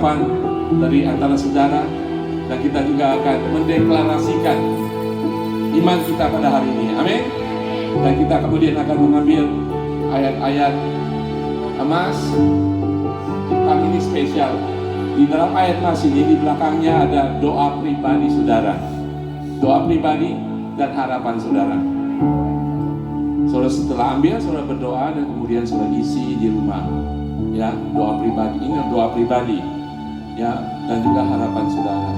ungkapan dari antara saudara, dan kita juga akan mendeklarasikan iman kita pada hari ini. Amin. Dan kita kemudian akan mengambil ayat-ayat emas. Kali ini spesial. Di dalam ayat emas ini, di belakangnya ada doa pribadi saudara. Doa pribadi dan harapan saudara. Saudara setelah ambil, saudara berdoa dan kemudian saudara isi di rumah. Ya, doa pribadi. Ini doa pribadi. Ya, dan juga harapan saudara.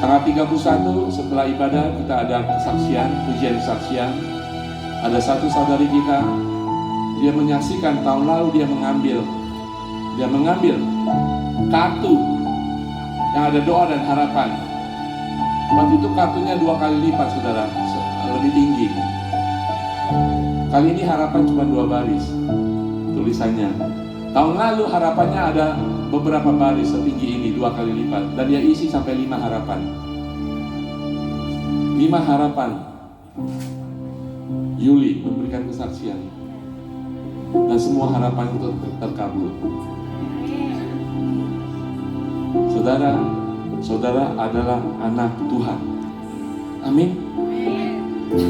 Tanggal 31 setelah ibadah kita ada kesaksian, pujian kesaksian. Ada satu saudari kita, dia menyaksikan tahun lalu dia mengambil kartu yang ada doa dan harapan. Waktu itu kartunya 2 kali lipat saudara, lebih tinggi. Kali ini harapan cuma 2 baris tulisannya. Tahun lalu harapannya ada beberapa baris setinggi ini, 2 kali lipat, dan dia isi sampai 5 harapan. 5 harapan. Yuli memberikan kesaksian, dan semua harapan itu terkabul. Saudara adalah anak Tuhan. Amin.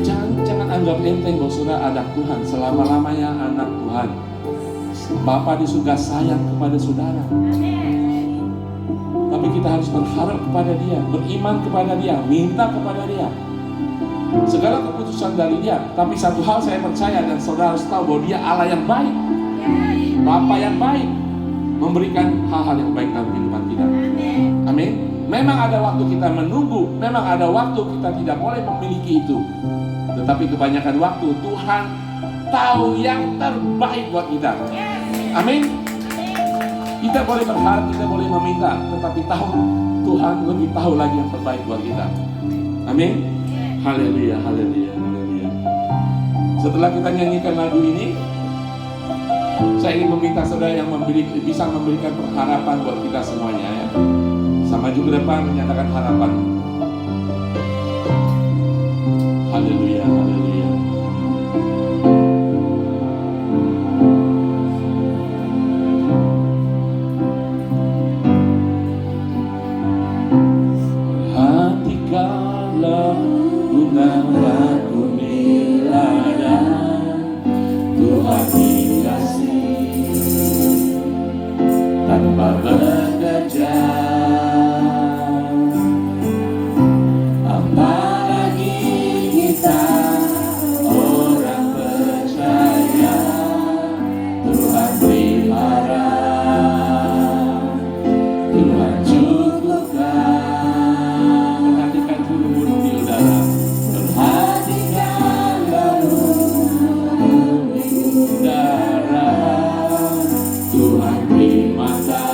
Jangan anggap enteng bahwa saudara anak Tuhan. Selama-lamanya anak Tuhan. Bapa di surga sayang kepada saudara. Tapi kita harus berharap kepada Dia, beriman kepada Dia, minta kepada Dia. Segala keputusan dari Dia. Tapi satu hal saya percaya, dan saudara harus tahu bahwa Dia Allah yang baik, Bapa yang baik, memberikan hal-hal yang baik dalam kehidupan kita. Amin. Memang ada waktu kita menunggu, memang ada waktu kita tidak boleh memiliki itu. Tetapi kebanyakan waktu Tuhan tahu yang terbaik buat kita. Amin. Kita boleh berharap, kita boleh meminta, tetapi tahu Tuhan lebih tahu lagi yang terbaik buat kita. Amin. Haleluya, haleluya, haleluya. Setelah kita nyanyikan lagu ini, saya ingin meminta saudara yang bisa memberikan harapan buat kita semuanya, ya. Sama juga depan menyatakan harapan. Haleluya, haleluya. Perhatikanlah gunaku miladan Tuhan dikasih tanpa berkejar. Tuhan beri mata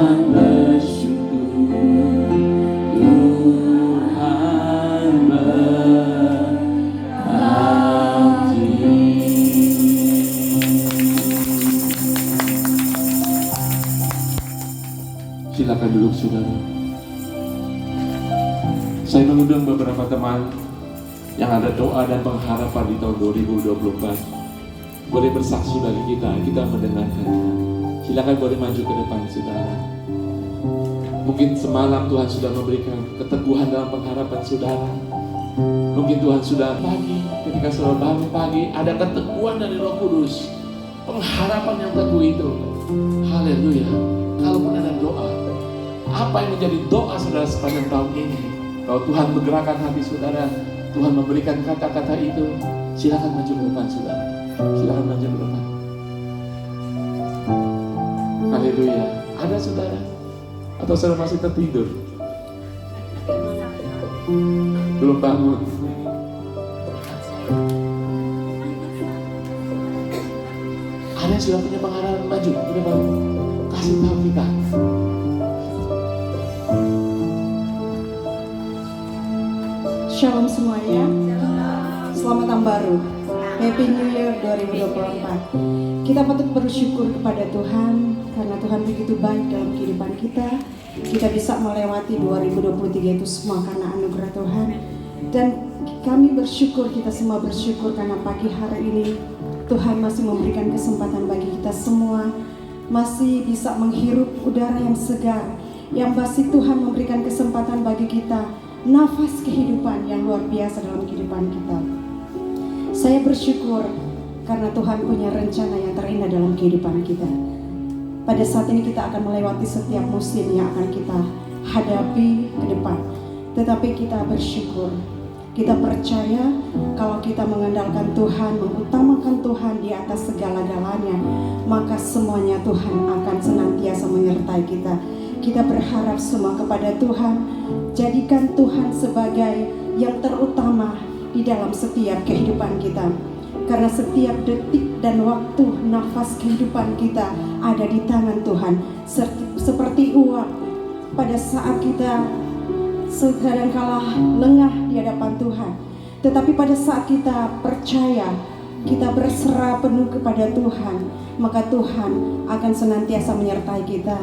Silakan duduk saudara. Saya mengundang beberapa teman yang ada doa dan pengharapan di tahun 2024. Boleh bersaksi bagi kita mendengarkan. Silakan boleh maju ke depan saudara. Mungkin semalam Tuhan sudah memberikan keteguhan dalam pengharapan saudara. Mungkin Tuhan sudah pagi, ketika saudara bangun pagi, ada keteguhan dari Roh Kudus. Pengharapan yang teguh itu. Haleluya. Kalaupun ada doa, apa yang menjadi doa saudara sepanjang tahun ini? Kalau Tuhan menggerakkan hati saudara, Tuhan memberikan kata-kata itu, silakan maju ke depan saudara. Silakan maju ke depan. Haleluya. Ada saudara? Atau saudara masih tertidur? Belum bangun? Ada yang sudah punya pengalaman? Maju ke depan. Kasih tahu kita. Shalom semuanya. Selamat tahun baru. Happy New Year 2024. Kita patut bersyukur kepada Tuhan karena Tuhan begitu baik dalam kehidupan kita. Kita bisa melewati 2023 itu semua karena anugerah Tuhan. Dan kami bersyukur, kita semua bersyukur karena pagi hari ini Tuhan masih memberikan kesempatan bagi kita semua masih bisa menghirup udara yang segar, yang masih Tuhan memberikan kesempatan bagi kita nafas kehidupan yang luar biasa dalam kehidupan kita. Saya bersyukur karena Tuhan punya rencana yang terindah dalam kehidupan kita. Pada saat ini kita akan melewati setiap musim yang akan kita hadapi ke depan. Tetapi kita bersyukur, kita percaya kalau kita mengandalkan Tuhan, mengutamakan Tuhan di atas segala-galanya, maka semuanya Tuhan akan senantiasa menyertai kita. Kita berharap semua kepada Tuhan, jadikan Tuhan sebagai yang terutama di dalam setiap kehidupan kita. Karena setiap detik dan waktu nafas kehidupan kita ada di tangan Tuhan. Seperti uap pada saat kita kadangkala lengah di hadapan Tuhan. Tetapi pada saat kita percaya, kita berserah penuh kepada Tuhan, maka Tuhan akan senantiasa menyertai kita.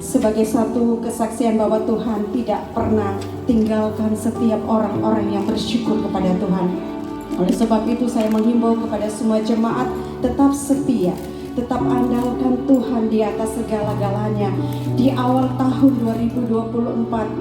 Sebagai satu kesaksian bahwa Tuhan tidak pernah tinggalkan setiap orang-orang yang bersyukur kepada Tuhan. Oleh sebab itu saya menghimbau kepada semua jemaat tetap setia, tetap andalkan Tuhan di atas segala-galanya. Di awal tahun 2024,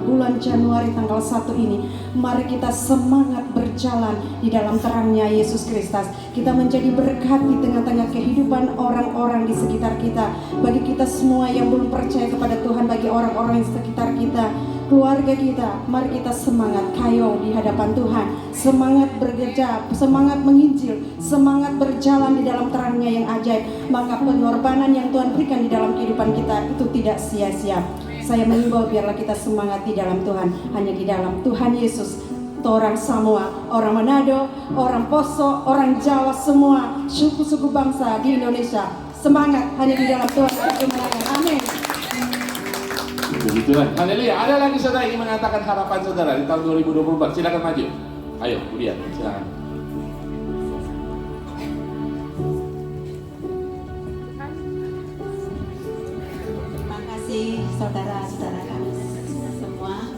bulan Januari tanggal 1 ini, mari kita semangat berjalan di dalam terangnya Yesus Kristus. Kita menjadi berkat di tengah-tengah kehidupan orang-orang di sekitar kita. Bagi kita semua yang belum percaya kepada Tuhan, bagi orang-orang di sekitar kita, keluarga kita, mari kita semangat kayo di hadapan Tuhan, semangat bekerja, semangat menginjil, semangat berjalan di dalam terangnya yang ajaib. Maka pengorbanan yang Tuhan berikan di dalam kehidupan kita itu tidak sia-sia. Saya mengimbau biarlah kita semangat di dalam Tuhan, hanya di dalam Tuhan Yesus. Orang Samoa, orang Manado, orang Poso, orang Jawa, semua suku-suku bangsa di Indonesia semangat hanya di dalam Tuhan kemenangan. Amin. Begitulah. Haleluya. Ada lagi saudara yang mengatakan harapan saudara di tahun 2024. Silakan maju. Ayo, kemudian silakan. Terima kasih saudara-saudara kami semua.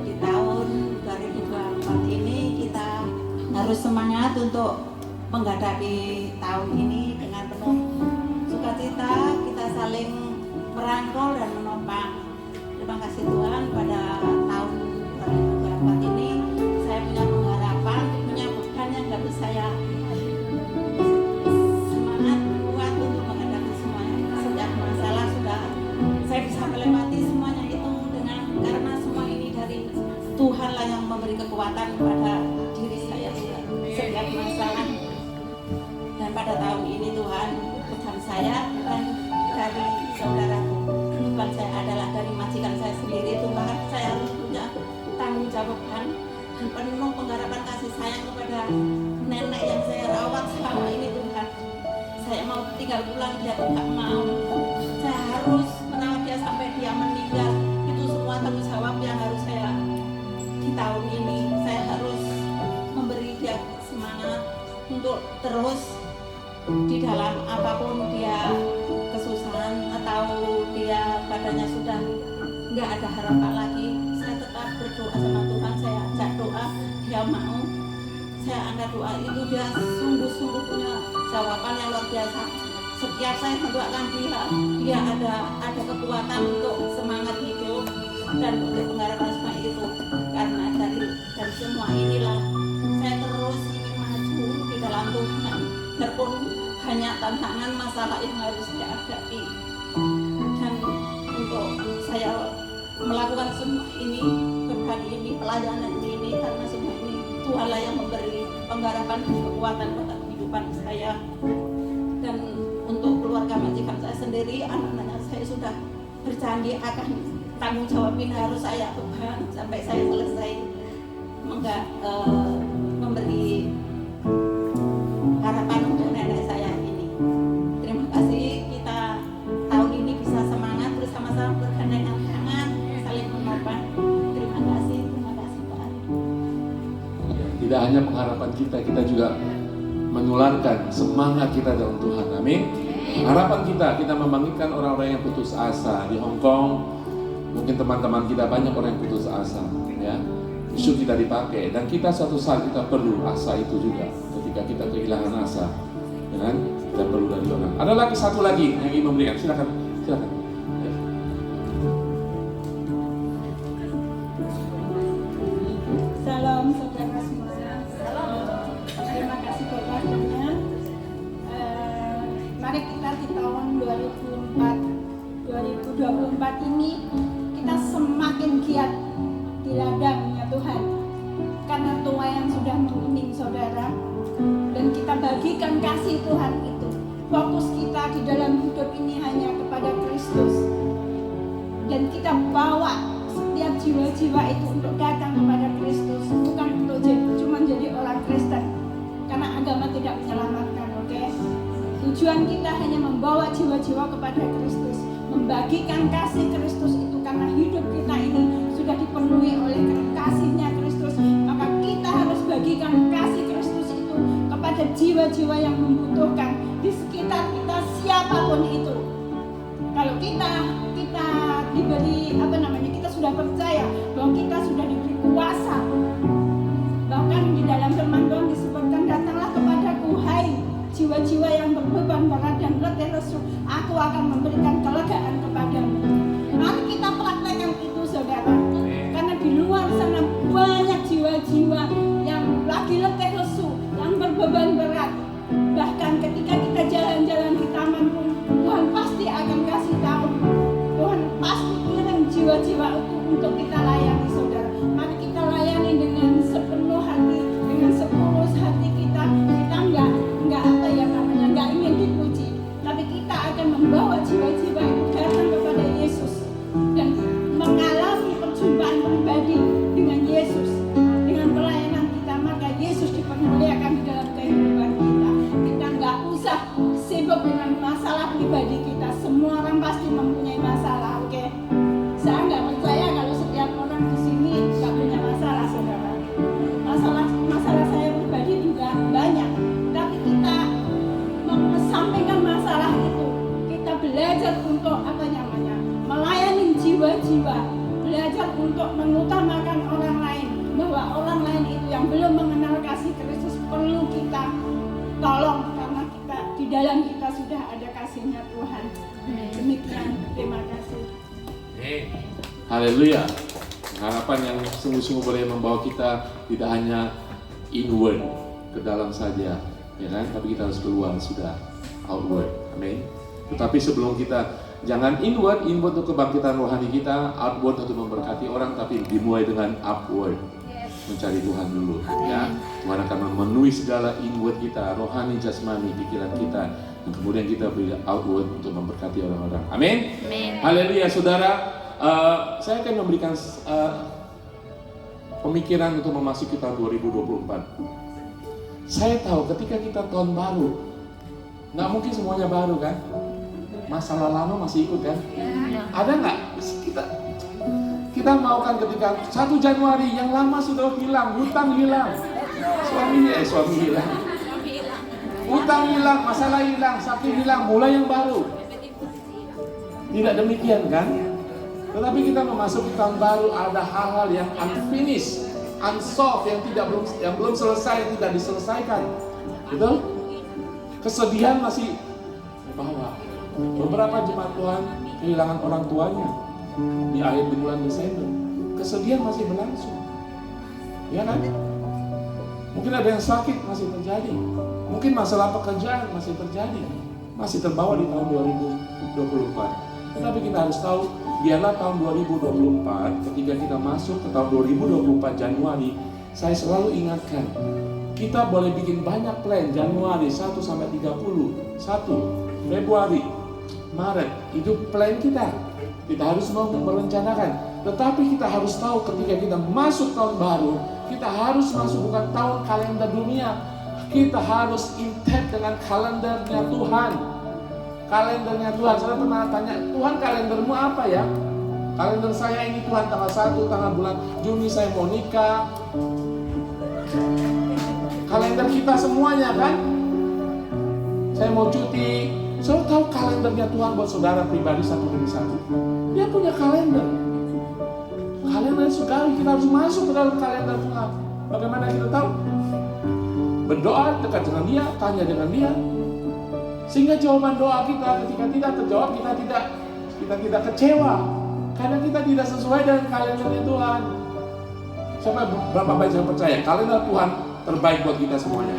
Di tahun 2024 ini kita harus semangat untuk menghadapi tahun ini dengan penuh sukacita. Kita saling merangkul dan menopang. Terima kasih Tuhan, pada tahun 2024 ini saya punya pengharapan, punya beban yang dapat saya semangat kuat untuk menghadapi semuanya. Setiap masalah sudah saya bisa melewati semuanya itu dengan karena semua ini dari Tuhan lah yang memberi kekuatan pada diri saya juga. Setiap masalah, dan pada tahun ini Tuhan bukan saya, bukan dari saudaraku, bukan saya, adalah dari majikan saya sendiri. Tuhan, saya harus punya tanggung jawab dan penuh pengharapan kasih sayang kepada nenek yang saya rawat selama ini. Tuhan, saya mau tinggal pulang, dia tidak mau. Saya harus merawat dia sampai dia meninggal. nggak ada harapan lagi, saya tetap berdoa sama Tuhan. Saya ajak doa, dia mau. Saya angkat doa itu, dia sungguh-sungguh punya jawaban yang luar biasa. Setiap saya mendoakan dia ada kekuatan untuk semangat hidup dan untuk pengharapan semua itu. Karena dari semua inilah saya terus ingin maju di dalam Tuhan. Walaupun banyak tantangan masalah yang harus saya hadapi, dan untuk saya melakukan semua ini, berbagi ini, pelayanan ini, karena semua ini Tuhanlah yang memberi pengharapan dan kekuatan pada kehidupan saya. Dan untuk keluarga majikan saya sendiri, anak-anaknya saya sudah berjanji akan tanggung jawabin, harus saya beban sampai saya selesai memberi harapan untuk nenek saya ini. Terima kasih, kita tahun ini bisa semangat bersama-sama, bergandengan tangan, saling menopang. Terima kasih Pak. Tidak hanya pengharapan kita juga menularkan semangat kita dalam Tuhan. Amin. Harapan kita membangkitkan orang-orang yang putus asa di Hong Kong. Mungkin teman-teman kita banyak orang yang putus asa, ya. Isu kita dipakai, dan kita suatu saat kita perlu asa itu juga. Ketika kita kehilangan asa, ya kan? Kita perlu dari orang. Ada lagi satu lagi yang ingin memberikan. Silakan. Ya. Salam saudara semuanya. Terima kasih Bapaknya. Mari kita di tahun 2024 ini kita semakin giat di ladangnya Tuhan, karena tua yang sudah menguning saudara, dan kita bagikan kasih Tuhan itu. Fokus kita di dalam hidup ini hanya kepada Kristus, dan kita bawa setiap jiwa-jiwa itu untuk datang kepada Kristus, bukan untuk cuma jadi orang Kristen, karena agama tidak menyelamatkan. Oke? Tujuan kita hanya membawa jiwa-jiwa kepada Kristus, membagikan kasih Kristus itu, karena hidup kita ini sudah dipenuhi oleh kasih-Nya Kristus. Maka kita harus bagikan kasih Kristus itu kepada jiwa-jiwa yang membutuhkan di sekitar kita, siapapun itu. Kalau kita diberi kita sudah percaya bahwa kita sudah diberi kuasa. Bahkan di dalam firman Tuhan disebutkan, datanglah kepadaku hai jiwa-jiwa yang berbeban berat dan letih lesu, aku akan memberikan kelegaan kepadamu. Mari kita praktekkan itu saudara, karena di luar sana banyak jiwa-jiwa yang lagi letih lesu, yang berbeban berat. Bahkan ketika kita jalan-jalan di taman pun, Tuhan pasti akan kasih tahu, Tuhan pasti kirim jiwa-jiwa itu untuk kita layani saudara. Mari kita layani dengan sepenuh hati, dengan setulus hati kita. Kita nggak ingin dipuji, tapi kita akan membawa jiwa-jiwa itu datang kepada Yesus dan mengalami perjumpaan pribadi dengan Yesus. Dengan pelayanan kita, maka Yesus dipermuliakan di dalam kehidupan kita. Kita nggak usah sibuk dengan masalah pribadi kita. Semua orang pasti mempunyai masalah, oke? Saya nggak percaya kalau setiap orang di sini nggak punya masalah, saudara. Masalah saya pribadi juga banyak, tapi kita mengesampingkan masalah itu. Kita belajar untuk melayani jiwa-jiwa, belajar untuk mengutamakan orang lain, bahwa orang lain itu yang belum mengenal kasih Kristus perlu kita tolong, karena kita di dalam kita sudah ada kasih-Nya Tuhan. Demikian, terima kasih. Haleluya. Harapan yang sungguh-sungguh boleh membawa kita tidak hanya inward, ke dalam saja, ya kan? Tapi kita harus keluar sudah, outward. Amin. Tetapi sebelum kita, jangan inward untuk kebangkitan rohani kita, outward untuk memberkati orang, tapi dimulai dengan upward, mencari Tuhan dulu, ya. Tuhan akan memenuhi segala inward kita, rohani, jasmani, pikiran kita, dan kemudian kita beri outward untuk memberkati orang-orang. Amin. Haleluya, saudara. Saya akan memberikan pemikiran untuk memasuki tahun 2024. Saya tahu ketika kita tahun baru, nggak mungkin semuanya baru kan? Masalah lama masih ikut kan? Ada nggak? Kita mau kan ketika 1 Januari yang lama sudah hilang, hutang hilang, suami hilang, hutang hilang, masalah hilang, sakit hilang, mulai yang baru. Tidak demikian kan? Tetapi kita memasuki tahun baru, ada hal-hal yang unfinished, unsolved, yang belum selesai, yang tidak diselesaikan. Betul? Kesedihan masih bawa. Beberapa jemaat Tuhan kehilangan orang tuanya di bulan Desember. Kesedihan masih berlangsung. Ya kan? Mungkin ada yang sakit masih terjadi. Mungkin masalah pekerjaan masih terjadi. Masih terbawa di tahun 2024. Tetapi kita harus tahu, biarlah tahun 2024, ketika kita masuk ke tahun 2024 Januari, saya selalu ingatkan, kita boleh bikin banyak plan Januari 1 sampai 30, 1 Februari, Maret, itu plan kita. Kita harus merencanakan. Tetapi kita harus tahu ketika kita masuk tahun baru, kita harus masuk bukan tahun kalender dunia. Kita harus intent dengan kalendernya Tuhan. Kalendernya Tuhan. Saya pernah tanya, Tuhan kalendermu apa ya? Kalender saya ini Tuhan tanggal 1, tanggal bulan Juni saya mau nikah. Kalender kita semuanya kan? Saya mau cuti. Saudara tahu kalendernya Tuhan buat saudara pribadi satu demi satu. Dia punya kalender. Kalender sekali kita harus masuk ke dalam kalender Tuhan. Bagaimana kita tahu? Berdoa dekat dengan Dia, tanya dengan Dia. Sehingga jawaban doa kita ketika tidak terjawab, kita tidak kecewa. Karena kita tidak sesuai dengan kalendernya Tuhan. Siapa berapa baik yang percaya kalender Tuhan terbaik buat kita semuanya?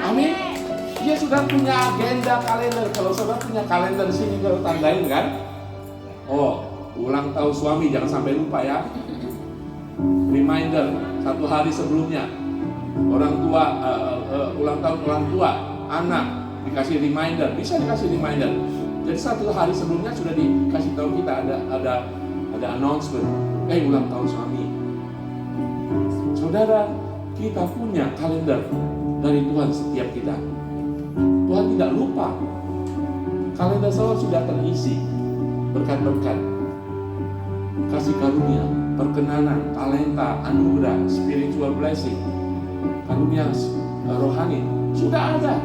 Amin. Dia sudah punya agenda kalender. Kalau saudara punya kalender di sini, kalau tandain kan? Oh, ulang tahun suami jangan sampai lupa ya. Reminder 1 hari sebelumnya. Orang tua ulang tahun orang tua, anak dikasih reminder, bisa dikasih reminder. Jadi 1 hari sebelumnya sudah dikasih tahu kita ada announcement. Ulang tahun suami. Saudara, kita punya kalender dari Tuhan setiap kita. Tuhan tidak lupa. Kalender saudara sudah terisi berkat-berkat, kasih karunia, perkenanan, talenta, anugerah, spiritual blessing, karunia rohani sudah ada.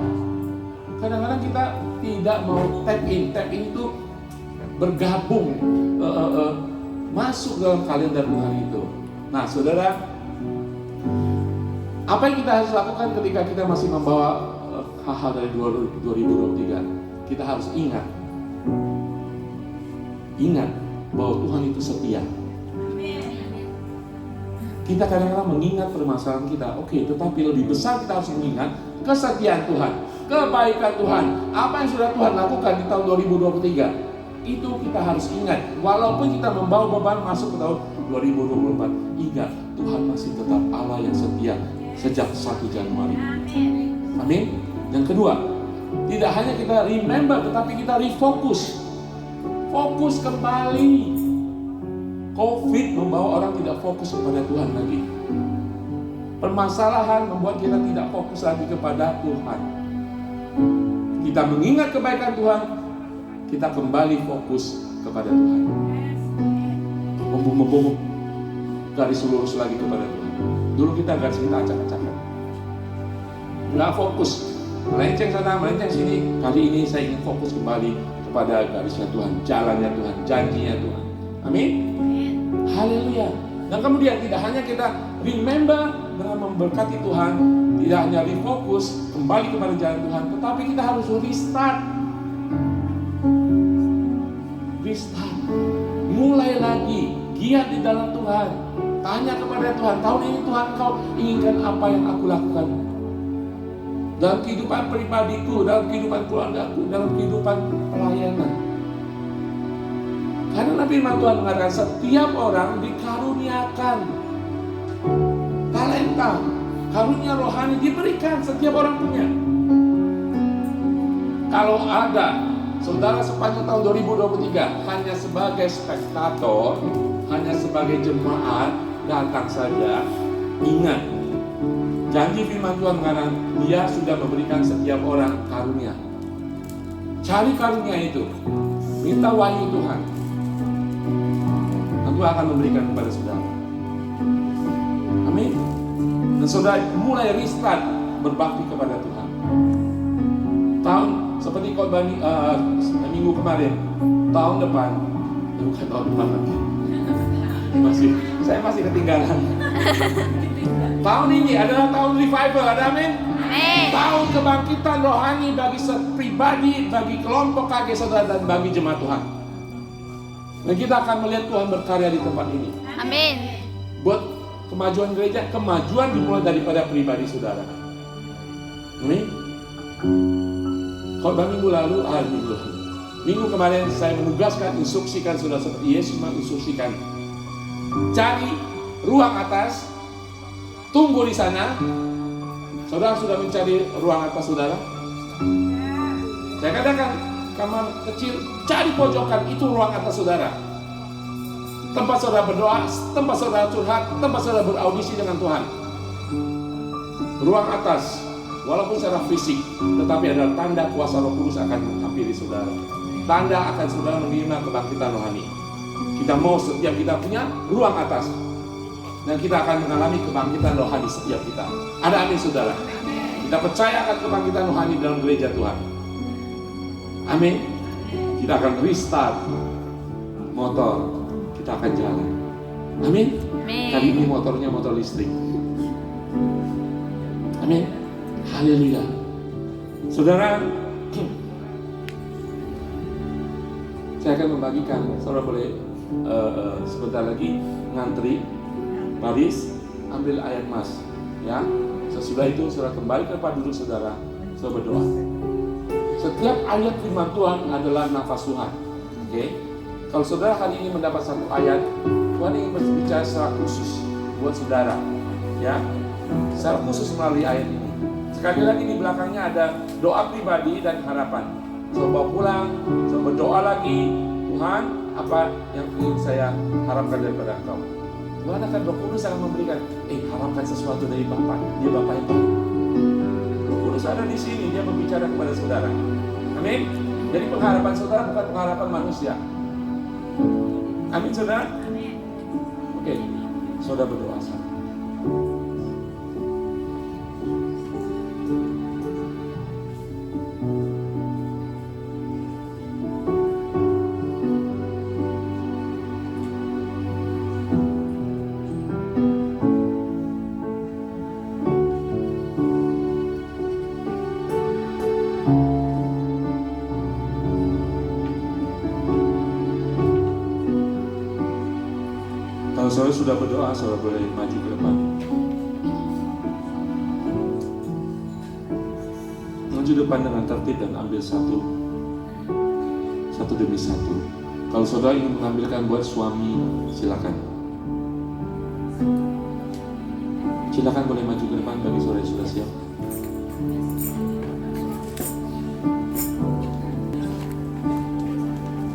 Kadang-kadang kita tidak mau tap in itu bergabung, masuk dalam kalender Tuhan itu. Nah, saudara, apa yang kita harus lakukan ketika kita masih membawa hal-hal dari 2023? Kita harus ingat bahwa Tuhan itu setia. Kita kadang-kadang mengingat permasalahan kita, tetapi lebih besar kita harus mengingat kesetiaan Tuhan, kebaikan Tuhan, apa yang sudah Tuhan lakukan di tahun 2023. Itu kita harus ingat, walaupun kita membawa beban masuk ke tahun 2024, ingat Tuhan masih tetap Allah yang setia sejak 1 Januari. Amin. Yang kedua, tidak hanya kita remember, tetapi kita refocus. Fokus kembali. COVID membawa orang tidak fokus kepada Tuhan lagi. Permasalahan membuat kita tidak fokus lagi kepada Tuhan. Kita mengingat kebaikan Tuhan, kita kembali fokus kepada Tuhan. Membung garis lurus lagi kepada Tuhan. Dulu kita garis kita acak-acakan. Nggak fokus. Melenceng sana, melenceng sini. Kali ini saya ingin fokus kembali kepada garisnya Tuhan, jalannya Tuhan, janjinya Tuhan. Amin. Haleluya. Dan kemudian tidak hanya kita remember dengan memberkati Tuhan, tidak hanya refocus kembali kepada jalan Tuhan, tetapi kita harus restart. Mulai lagi, giat di dalam Tuhan. Tanya kepada Tuhan, tahun ini Tuhan Kau inginkan apa yang aku lakukan dalam kehidupan pribadiku, dalam kehidupan keluargaku, dalam kehidupan pelayanan. Karena firman Tuhan mengatakan setiap orang dikaruniakan talenta, karunia rohani diberikan, setiap orang punya. Kalau ada saudara sepanjang tahun 2023 hanya sebagai spektator, hanya sebagai jemaat datang saja, ingat, janji firman Tuhan mengatakan Dia sudah memberikan setiap orang karunia. Cari karunia itu, minta wahyu Tuhan, dan Tuhan akan memberikan kepada saudara. Amin. Dan saudara mulai restart berbakti kepada Tuhan. Tahun seperti khotbah minggu kemarin, tahun depan Bukan tahun depan lagi. Saya masih ketinggalan. Tahun ini adalah tahun revival, ada amin? Tahun kebangkitan rohani bagi pribadi, bagi kelompok KG saudara dan bagi jemaat Tuhan. Dan kita akan melihat Tuhan berkarya di tempat ini. Amin. Buat kemajuan gereja, kemajuan dimulai daripada pribadi saudara. Amin. Khotbah minggu lalu, minggu kemarin saya menugaskan, instruksikan saudara seperti Yesus menginstruksikan. Cari ruang atas, tunggu di sana. Saudara sudah mencari ruang atas saudara? Saya katakan, kamar kecil, cari pojokan, itu ruang atas saudara. Tempat saudara berdoa, tempat saudara curhat, tempat saudara beraudisi dengan Tuhan. Ruang atas, walaupun secara fisik, tetapi adalah tanda kuasa Roh Kudus akan menghampiri saudara. Tanda akan saudara menerima kebangkitan rohani. Kita mau setiap kita punya ruang atas, dan kita akan mengalami kebangkitan rohani setiap kita. Ada amin saudara? Kita percaya akan kebangkitan rohani dalam gereja Tuhan. Amin. Kita akan restart motor, kita akan jalan. Amin. Kali ini motornya motor listrik. Amin. Haleluya. Saudara, saya akan membagikan. Saudara boleh sebentar lagi ngantri baris, ambil ayat mas, ya. Sesudah itu saudara kembali ke tempat duduk saudara berdoa. Setiap ayat firman Tuhan adalah nafas Tuhan. Oke? Kalau saudara hari ini mendapat satu ayat, Tuhan ingin berbicara secara khusus buat saudara, ya. Secara khusus melalui ayat ini. Sekali lagi di belakangnya ada doa pribadi dan harapan. Coba pulang, coba berdoa lagi. Tuhan, apa yang ingin saya harapkan daripada engkau? Tuhan akan Roh Kudus akan memberikan, harapkan sesuatu dari Bapa. Dia Bapa yang baik. Roh Kudus ada di sini, dia berbicara kepada saudara. Amin. Jadi pengharapan saudara bukan pengharapan manusia. Amin saudara. Amin. Oke, saudara berdoa. Kalau saudara sudah berdoa, saudara boleh maju ke depan. Maju depan dengan tertib dan ambil satu demi satu. Kalau saudara ingin mengambilkan buat suami, silakan. Silakan boleh maju ke depan bagi saudara yang sudah siap.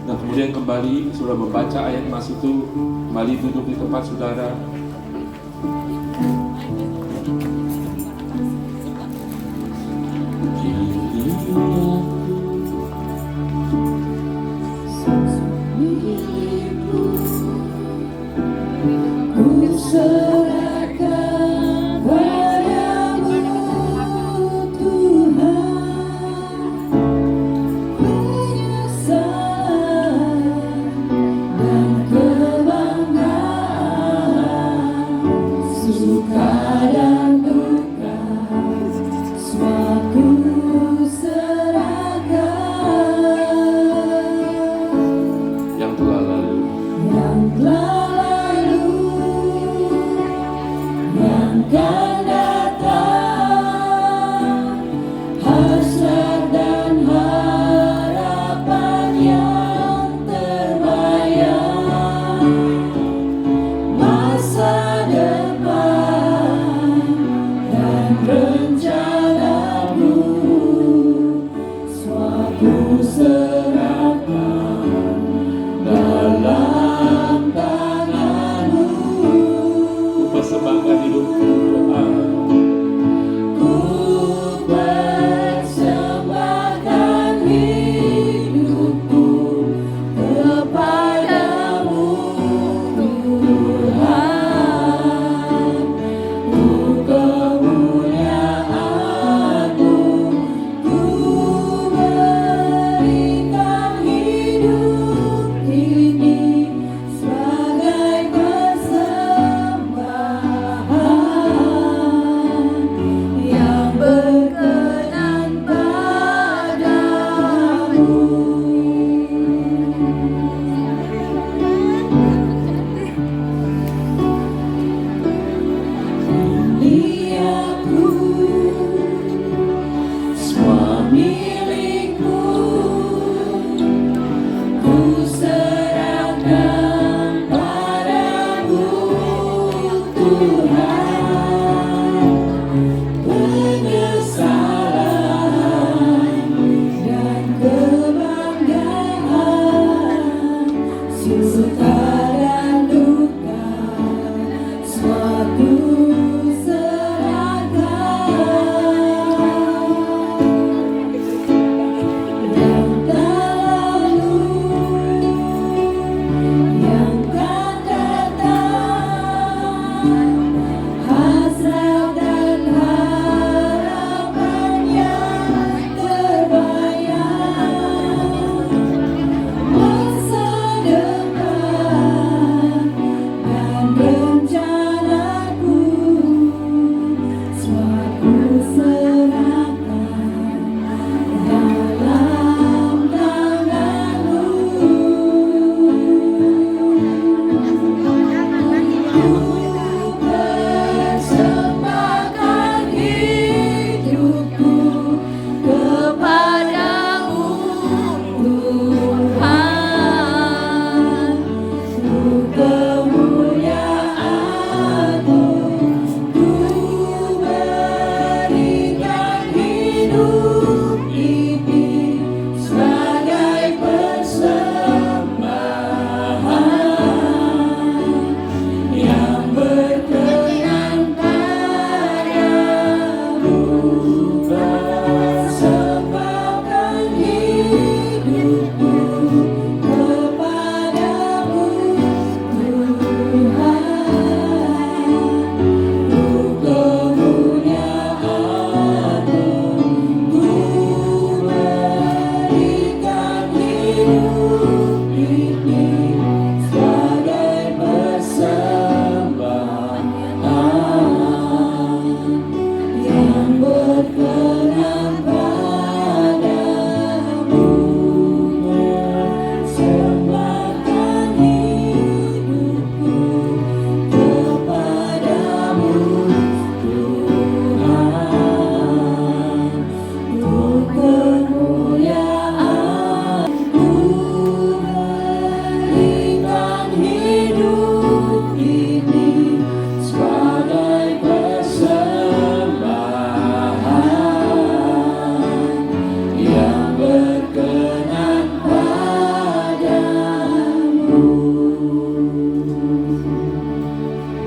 Nah kemudian kembali saudara membaca ayat mas itu, kembali duduk di tempat saudara.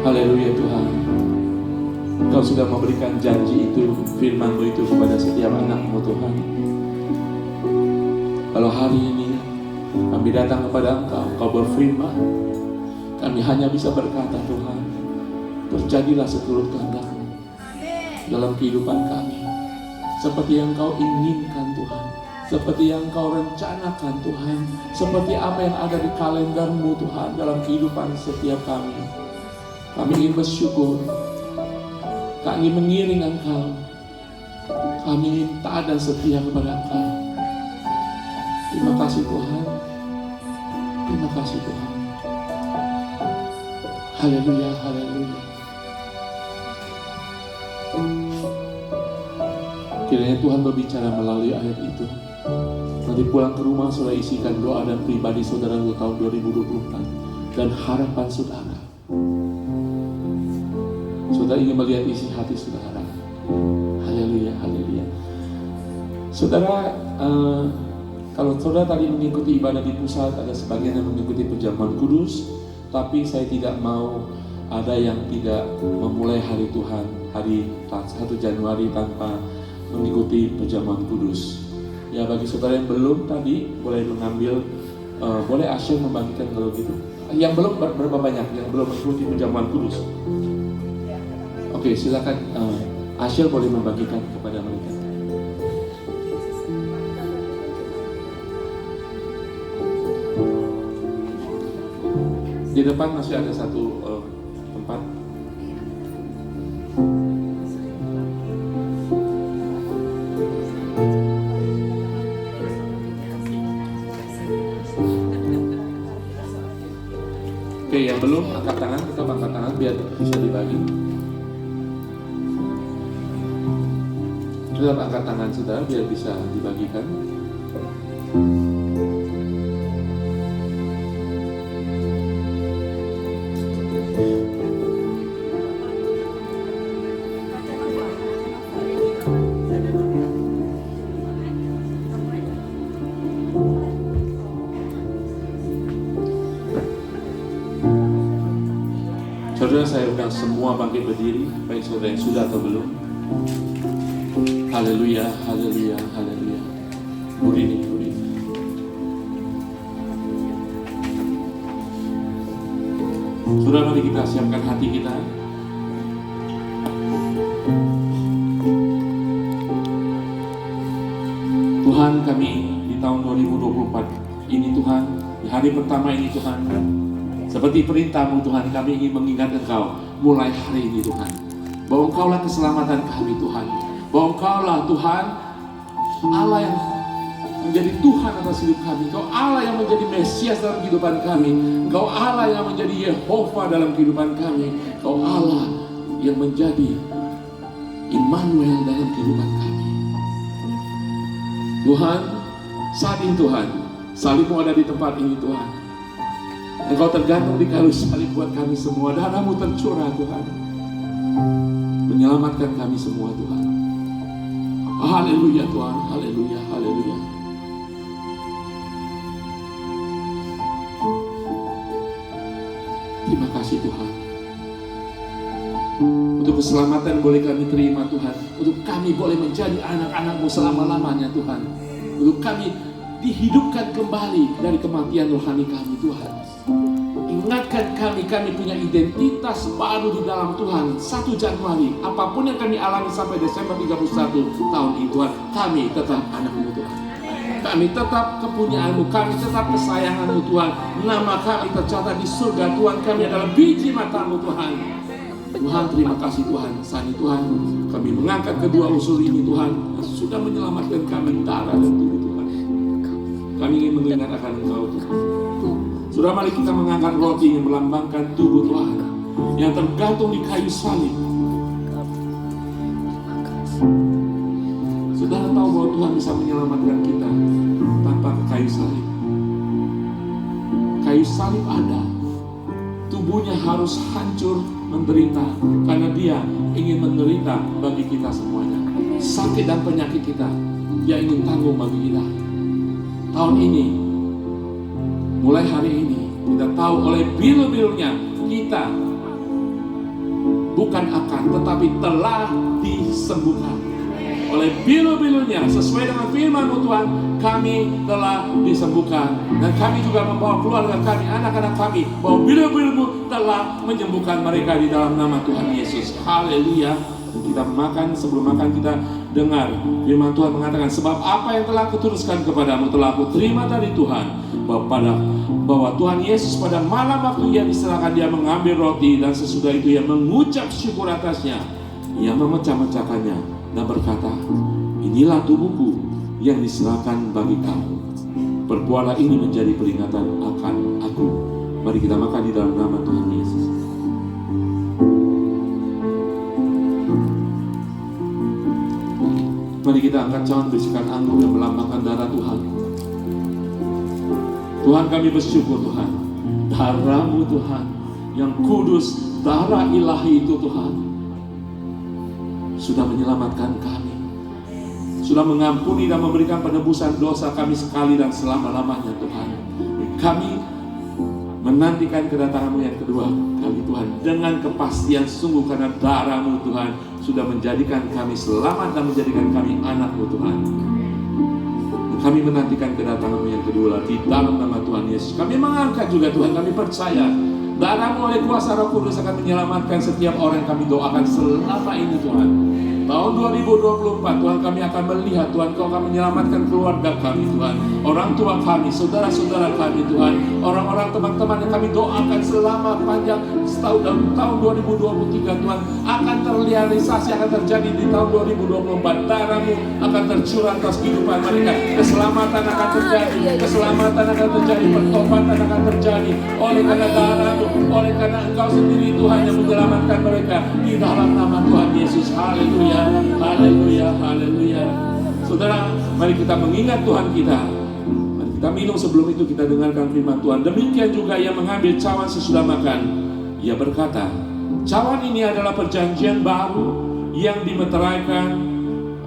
Haleluya Tuhan. Engkau sudah memberikan janji itu, firman-Mu itu kepada setiap anak-Mu Tuhan. Kalau hari ini kami datang kepada Engkau, Engkau berfirman, kami hanya bisa berkata, Tuhan, terjadilah seturut kehendak-Mu dalam kehidupan kami, seperti yang Engkau inginkan Tuhan, seperti yang Engkau rencanakan Tuhan, seperti apa yang ada di kalender-Mu Tuhan dalam kehidupan setiap kami. Kami ingin bersyukur, kami ingin mengiring Engkau, kami ingin taat dan setia kepada Engkau. Terima kasih Tuhan, terima kasih Tuhan. Haleluya, haleluya. Kiranya Tuhan berbicara melalui ayat itu. Nanti pulang ke rumah saudara isikan doa dan pribadi saudara untuk tahun 2024 dan harapan saudara. Saudara ingin melihat isi hati saudara. Haleluya, haleluya. Saudara, kalau saudara tadi mengikuti ibadah di pusat, ada sebagian yang mengikuti perjamuan kudus, tapi saya tidak mau ada yang tidak memulai hari Tuhan, hari 1 Januari tanpa mengikuti perjamuan kudus. Ya, bagi saudara yang belum tadi, boleh mengambil, boleh Asyir membagikan kalau gitu. Yang belum, berapa banyak yang belum mengikuti perjamuan kudus? Oke, silakan Asyir boleh membagikan kepada mereka. Di depan masih ada satu tempat. Oke, yang belum angkat tangan, kita angkat tangan biar bisa dibagi. Tetap angkat tangan saudara biar bisa dibagikan. Saudara, saya undang semua bangkit berdiri, baik saudara yang sudah atau belum. Haleluya, haleluya, haleluya. Burini, burini. Saudara, mari kita siapkan hati kita. Tuhan, kami di tahun 2024 ini Tuhan, di hari pertama ini Tuhan, seperti perintah-Mu Tuhan, kami ingin mengingat Engkau mulai hari ini Tuhan, bahwa Engkaulah keselamatan kami Tuhan, bahwa Engkaulah Tuhan Allah yang menjadi Tuhan atas hidup kami. Engkau Allah yang menjadi Mesias dalam kehidupan kami. Engkau Allah yang menjadi Yehova dalam kehidupan kami. Engkau Allah yang menjadi Immanuel dalam kehidupan kami. Tuhan, saat ini Tuhan, salib-Mu ada di tempat ini Tuhan. Engkau tergantung di kayu salib buat kami semua. Darah-Mu tercurah Tuhan, menyelamatkan kami semua Tuhan. Haleluya Tuhan, haleluya, haleluya. Terima kasih Tuhan. Untuk keselamatan boleh kami terima Tuhan. Untuk kami boleh menjadi anak-anak-Mu selama-lamanya Tuhan. Untuk kami dihidupkan kembali dari kematian rohani kami Tuhan. Ingatkan kami punya identitas baru di dalam Tuhan. 1 Januari, apapun yang kami alami sampai Desember 31 tahun ini Tuhan, kami tetap anak-Mu Tuhan. Kami tetap kepunyaan-Mu, kami tetap kesayangan-Mu Tuhan. Nama kami tercatat di surga Tuhan, kami adalah biji mata-Mu Tuhan. Tuhan, terima kasih Tuhan. Saat ini Tuhan, kami mengangkat kedua unsur ini Tuhan, yang sudah menyelamatkan kami darah dan tubuh Tuhan. Kami ingin mengingat akan Engkau Tuhan. Sudah, mari kita mengangkat roti yang melambangkan tubuh Tuhan yang tergantung di kayu salib. Saudara tahu bahwa Tuhan bisa menyelamatkan kita tanpa kayu salib. Kayu salib ada, tubuhnya harus hancur menderita karena Dia ingin menderita bagi kita semuanya. Sakit dan penyakit kita Dia ingin tanggung bagi kita. Tahun ini, mulai hari ini, kita tahu oleh biru-birunya kita bukan akan, tetapi telah disembuhkan. Oleh bilu-bilunya, sesuai dengan firman-Mu Tuhan, kami telah disembuhkan. Dan kami juga membawa keluarga kami, anak-anak kami, bahwa bilu-bilu-Mu telah menyembuhkan mereka di dalam nama Tuhan Yesus. Haleluya. Dan kita makan, sebelum makan kita dengar firman Tuhan mengatakan, sebab apa yang telah kuteruskan kepadamu telah aku terima dari Tuhan, bahwa Tuhan Yesus pada malam waktu ia diserahkan, dia mengambil roti, dan sesudah itu ia mengucap syukur atasnya, ia memecah-mecahkannya dan berkata, inilah tubuhku yang diserahkan bagi kamu, perbuatlah ini menjadi peringatan akan aku. Mari kita makan di dalam nama Tuhan Yesus. Mari kita angkat cawan berisikan anggur yang melambangkan darah Tuhan. Tuhan, kami bersyukur Tuhan, darah-Mu Tuhan yang kudus, darah ilahi itu Tuhan, sudah menyelamatkan kami, sudah mengampuni dan memberikan penebusan dosa kami sekali dan selama-lamanya Tuhan. Kami menantikan kedatangan-Mu yang kedua kali Tuhan, dengan kepastian sungguh, karena darah-Mu Tuhan sudah menjadikan kami selamat dan menjadikan kami anak-Mu Tuhan. Kami menantikan kedatangan-Mu yang kedua di dalam nama Tuhan Yesus. Kami mengangkat juga Tuhan, kami percaya darah-Mu oleh kuasa Roh Kudus akan menyelamatkan setiap orang yang kami doakan selama ini Tuhan. Tahun 2024 Tuhan, kami akan melihat Tuhan, Kau akan menyelamatkan keluarga kami Tuhan, orang tua kami, saudara-saudara kami Tuhan, orang-orang teman-teman yang kami doakan selama panjang setahun dan tahun 2023 Tuhan, akan terrealisasi, akan terjadi di tahun 2024. Darah-Mu akan tercurah atas kehidupan mereka, keselamatan akan terjadi, keselamatan akan terjadi, pertobatan akan terjadi oleh karena darah-Mu, oleh karena Engkau sendiri Tuhan yang menyelamatkan mereka di dalam nama Tuhan Yesus. Haleluya. Haleluya, haleluya. Saudara, mari kita mengingat Tuhan kita. Mari kita minum, sebelum itu kita dengarkan firman Tuhan. Demikian juga ia mengambil cawan sesudah makan. Ia berkata, cawan ini adalah perjanjian baru yang dimeteraikan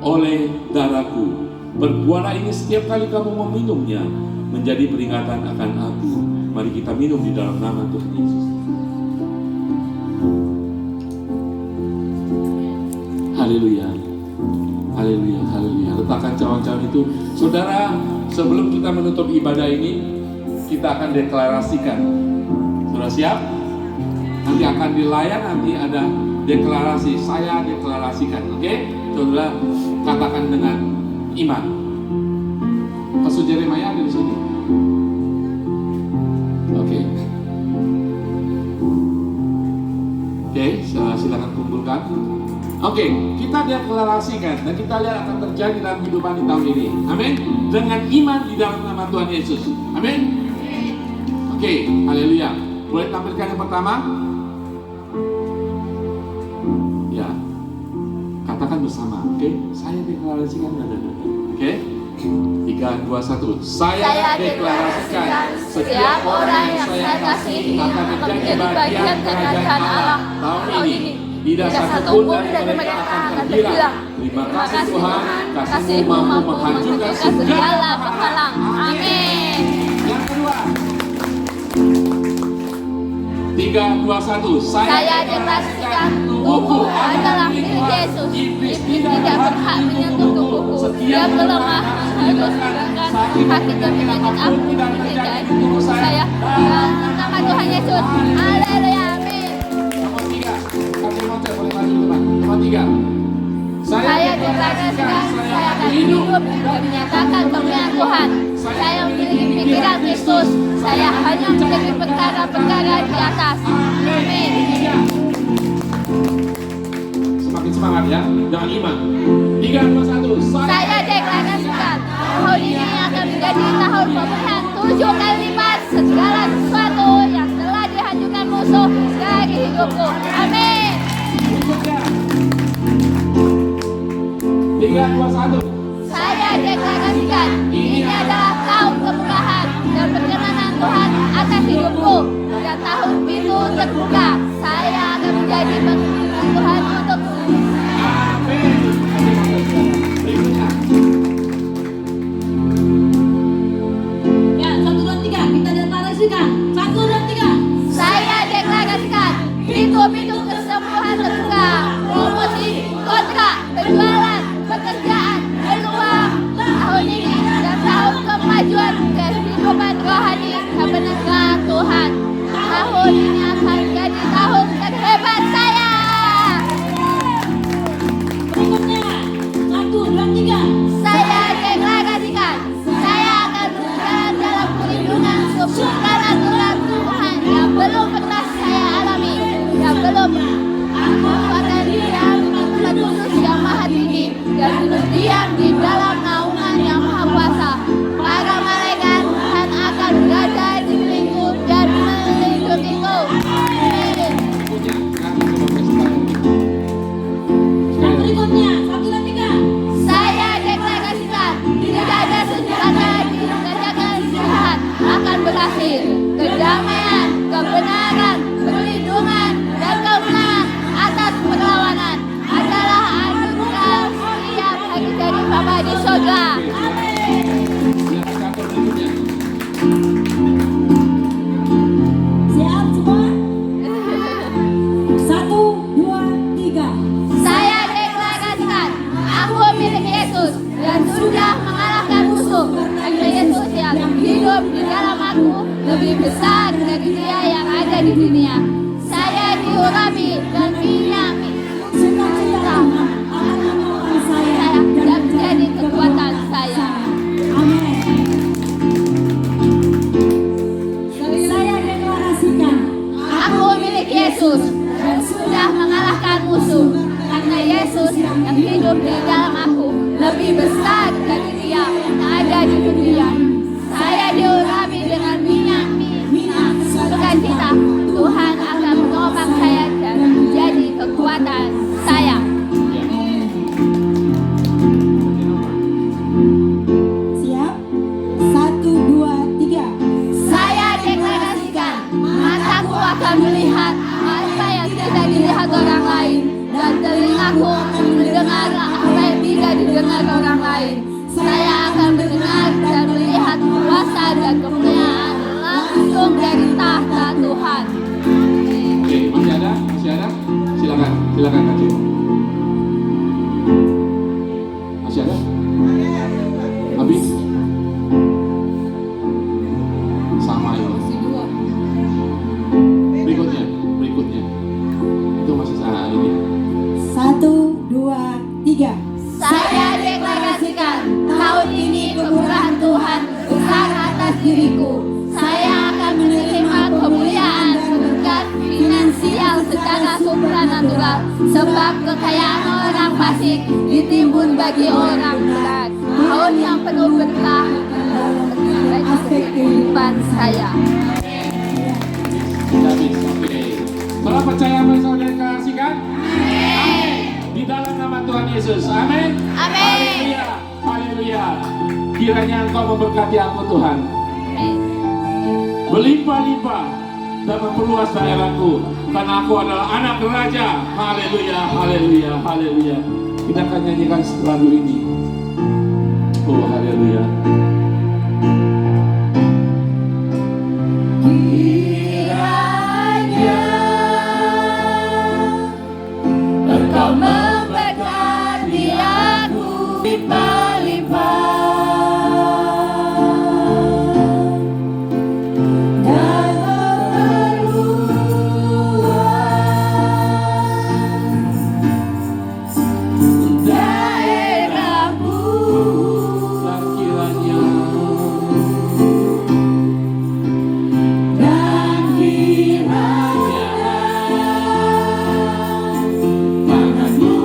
oleh darahku. Berbuatlah ini setiap kali kamu meminumnya, menjadi peringatan akan aku. Mari kita minum di dalam nama Tuhan Yesus. Haleluya, haleluya, haleluya. Letakkan cawan-cawan itu. Saudara, sebelum kita menutup ibadah ini, kita akan deklarasikan. Sudah siap? Nanti akan dilayan, nanti ada deklarasi. Saya deklarasikan, oke? Saudara, katakan dengan iman. Pastor Jeremiah ada di sini. Oke. Oke, silakan kumpulkan. Oke, kita deklarasikan dan kita lihat akan terjadi dalam kehidupan di tahun ini. Amin. Dengan iman di dalam nama Tuhan Yesus. Amin. Oke, haleluya. Boleh tampilkan yang pertama? Ya. Katakan bersama. Oke, saya deklarasikan. Oke. 3, 2, 1. Saya deklarasikan setiap orang yang saya kasihi akan menjadi bagian kerajaan Allah tahun ini. Tidak satu pun dari mereka akan terhilang. Terima kasih Tuhan, kasih-Mu mampu menghancurkan segala penghalang. Amin. Yang kedua. 3, 2, 1. Saya deklarasikan tubuhku adalah milik Yesus. Iblis tidak berhak menyentuh tubuhku. Dia melemah, harus bahkan sakit dan penyakit aku tidak tubuh saya. Dalam nama Tuhan Yesus. Haleluya. Nomor 3. Saya deklarasikan saya akan hidup dan menyatakan kemuliaan Tuhan. Saya memiliki pikiran Kristus. Saya hanya memiliki perkara-perkara di atas. Amin. Semakin semangat ya, dengan iman. 3, 2, 1. Saya deklarasikan tahun ini akan menjadi tahun pemulihan 7 kali lipat segala sesuatu yang telah dihancurkan musuh dari hidupku. Amin. 3, 2, 1. Saya deklarasikan ini adalah tahun kemurahan dan perkenanan Tuhan atas hidupku. Dan tahun pintu terbuka, saya akan menjadi pengikut Tuhan untuk amin. Ya, 1, 2, 3. Kita deklarasikan. 1, 2, 3. Saya deklarasikan pintu-pintu kesembuhan terbuka penjualan, pekerjaan, peluang tahun ini dan tahun kemajuan kehidupan rohani kebenaran Tuhan. Tahun ini akan jadi tahun terhebat saya. Berikutnya, 1, 2, 3. Saya deklarasikan, saya akan berjalan dalam perlindungan supranatural Tuhan yang belum pernah saya alami, yang belum kekuatan yang Tuhan kudus yang maha tinggi, dan duduk diam di dalam naungan yang maha kuasa. Para malaikat Tuhan akan berada di sekelilingku dan melindungiku. Amin. Punya, kan? Coba kasih tahu. Yang berikutnya, 1, 2, 3. Saya deklarasikan, tidak ada senjata di kerjakan Tuhan akan berhasil. Kedamaian, kebenaran, perlindungan, dan kemenangan atas perlawanan adalah anugerah setiap hari dari Bapa di surga. Yang kantor berikutnya. Siap semua? 1, 2, 3. Saya deklarasikan, aku milik Yesus dan sudah mengalahkan musuh. Karena Yesus yang hidup di dalam aku lebih besar dari dia yang ada di dunia. Saya diurapi dan dinyami sukacita Akan menolong saya saya dan menjadi kekuatan saya. Amin. Saya deklarasikan, Aku milik Yesus dan sudah mengalahkan musuh. Karena Yesus yang hidup di dalam aku lebih besar dari dia yang ada di dunia. Saya diurapi dengan minyak sukacita. Tuhan akan menopang saya dan menjadi kekuatan saya. siap? 1, 2, 3. Saya deklarasikan, mataku akan melihat apa yang tidak dilihat orang lain, dan telingaku mendengar apa yang tidak didengar orang lain. Saya akan mendengar dan melihat kuasa dan kemuliaan langsung dari tahta Tuhan. Oke, masih ada? Masih ada? Silakan, silakan Kak Cik. Masih ada? Habis? Sama itu. Berikutnya, berikutnya. Itu masih saya ini. 1, 2, 3. Saya deklarasikan, tahun ini kemurahan Tuhan besar atas diriku. Saya akan menerima kemuliaan berkat finansial secara supranatural, sebab kekayaan orang fasik ditimbun bagi orang berat. Tahun yang penuh berkah bagi kehidupan saya. Habis, oke. Saudara percaya apa yang saudara deklarasikan? Amin. Di dalam nama Tuhan Yesus. Amin. Amin. Haleluya. Haleluya. Kiranya Engkau memberkati aku Tuhan. Berlimpah-limpah dan memperluas daerahku, karena aku adalah anak raja. Haleluya, haleluya, haleluya. Kita akan nyanyikan lagu ini. Oh, haleluya. Kiranya Engkau memberkati aku limpah-limpah dan memperluas daerahmu. Dan kiranya Dan kiranya tanganmu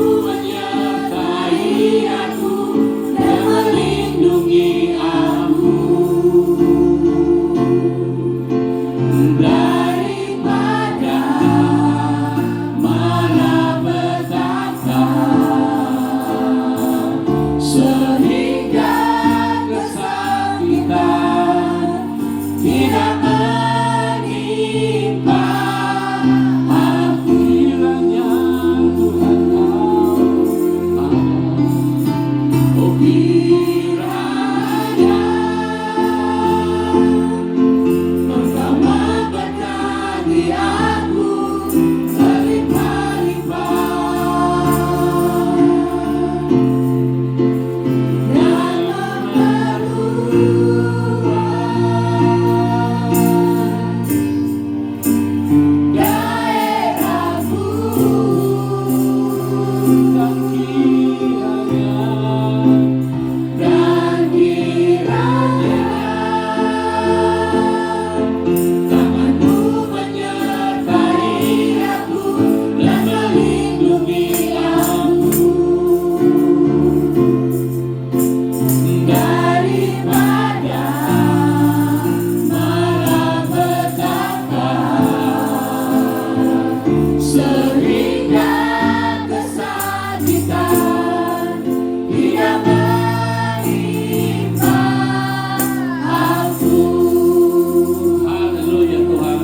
hingga kesakitan tidak menimpa aku. Haleluya Tuhan.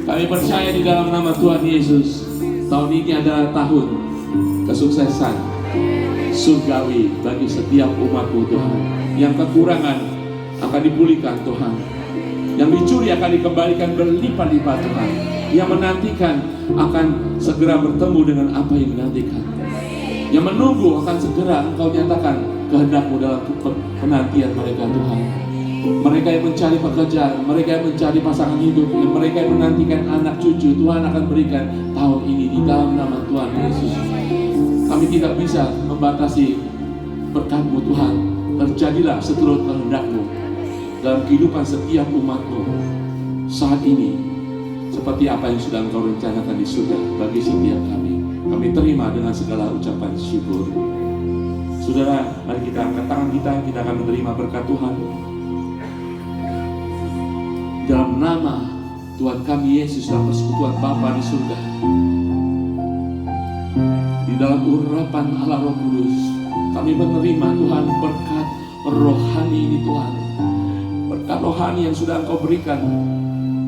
Kami percaya di dalam nama Tuhan Yesus, tahun ini adalah tahun kesuksesan surgawi bagi setiap umat-Mu Tuhan. Yang kekurangan akan dipulihkan Tuhan, yang dicuri akan dikembalikan berlipat-lipat Tuhan, yang menantikan akan segera bertemu dengan apa yang menantikan, yang menunggu akan segera Engkau nyatakan kehendak-Mu dalam penantian mereka Tuhan. Mereka yang mencari pekerjaan, mereka yang mencari pasangan hidup, mereka yang menantikan anak cucu, Tuhan akan berikan tahun ini di dalam nama Tuhan Yesus. Kami tidak bisa membatasi berkat-Mu Tuhan. Terjadilah seturut kehendak-Mu dalam kehidupan setiap umat-Mu saat ini, seperti apa yang sudah Engkau rencanakan di surga bagi setiap kami. Kami terima dengan segala ucapan syukur. Saudara, mari kita angkat tangan kita akan menerima berkat Tuhan. Dalam nama Tuhan kami Yesus, dalam persekutuan Bapa di surga, di dalam urapan Allah Roh Kudus, kami menerima Tuhan berkat rohani ini Tuhan. Berkat rohani yang sudah Engkau berikan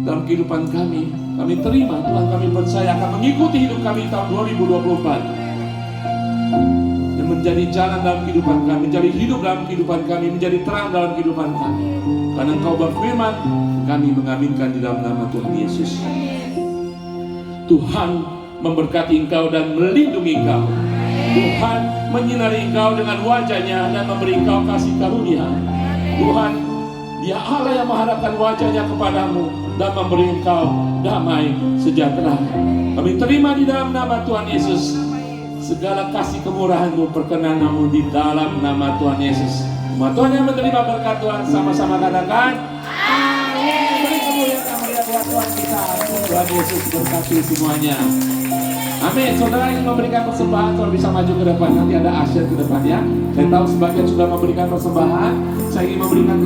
dalam kehidupan kami. Kami terima Tuhan, kami percaya akan mengikuti hidup kami tahun 2024. Yang menjadi jalan dalam kehidupan kami, menjadi hidup dalam kehidupan kami, menjadi terang dalam kehidupan kami. Karena Engkau berfirman, kami mengaminkan di dalam nama Tuhan Yesus. Tuhan memberkati Engkau dan melindungi Engkau. Tuhan menyinari Engkau dengan wajah-Nya dan memberi Engkau kasih karunia. Tuhan, Dia Allah yang menghadapkan wajah-Nya kepadamu dan memberi Engkau damai sejahtera. Kami terima di dalam nama Tuhan Yesus segala kasih kemurahan-Mu, perkenan-Mu di dalam nama Tuhan Yesus. Umat Tuhan yang menerima berkat Tuhan sama-sama katakan amin. Beri kemuliaan melihat buat Tuhan kita. Tuhan Yesus berkati semuanya. Amin. Saudara yang memberikan persembahan, saudara bisa maju ke depan. Nanti ada asyir ke depan ya. Saya tahu sebagian sudah memberikan persembahan. Saya ingin memberikan